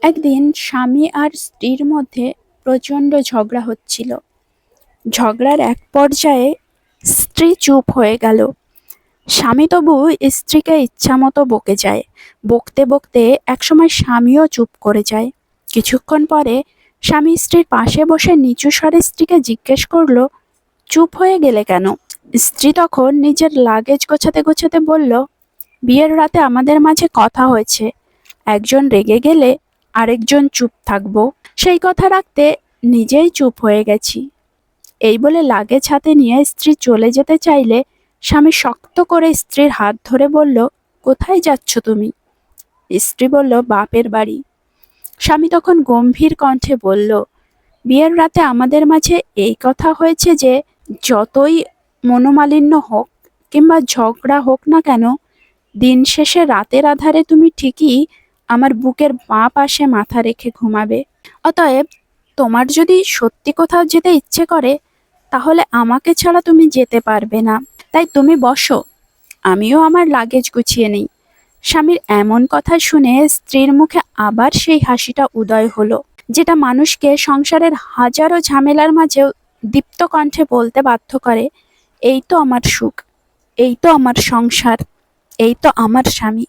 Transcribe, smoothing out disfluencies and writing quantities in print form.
একদিন স্বামী আর স্ত্রীর মধ্যে প্রচণ্ড ঝগড়া হচ্ছিল। ঝগড়ার এক পর্যায়ে স্ত্রী চুপ হয়ে গেল। স্বামী তবু স্ত্রীকে ইচ্ছামতো বকে যায়। বকতে বকতে একসময় স্বামীও চুপ করে যায়। কিছুক্ষণ পরে স্বামী স্ত্রীর পাশে বসে নিচু স্বরে স্ত্রীকে জিজ্ঞেস করলো, চুপ হয়ে গেলে কেন? স্ত্রী তখন নিজের লাগেজ গোছাতে গোছাতে বলল, বিয়ের রাতে আমাদের মাঝে কথা হয়েছে, একজন রেগে গেলে আরেকজন চুপ থাকবো, সেই কথা রাখতে নিজেই চুপ হয়ে গেছি। এই বলে লাগেজ হাতে নিয়ে স্ত্রী চলে যেতে চাইলে স্বামী শক্ত করে স্ত্রীর হাত ধরে বলল, কোথায় যাচ্ছ তুমি? স্ত্রী বলল, বাপের বাড়ি। স্বামী তখন গম্ভীর কণ্ঠে বলল, বিয়ের রাতে আমাদের মাঝে এই কথা হয়েছে যে যতই মনোমালিন্য হোক কিংবা ঝগড়া হোক না কেন, দিন শেষে রাতের আধারে তুমি ঠিকই আমার বুকের বাঁ পাশে মাথা রেখে ঘুমাবে। অতএব তোমার যদি সত্যি কোথাও যেতে ইচ্ছে করে, তাহলে আমাকে ছাড়া তুমি যেতে পারবে না। তাই তুমি বসো, আমিও আমার লাগেজ গুছিয়ে নেই। স্বামীর এমন কথা শুনে স্ত্রীর মুখে আবার সেই হাসিটা উদয় হলো, যেটা মানুষকে সংসারের হাজারো ঝামেলার মাঝেও দীপ্ত কণ্ঠে বলতে বাধ্য করে, এই তো আমার সুখ, এই তো আমার সংসার, এই তো আমার স্বামী।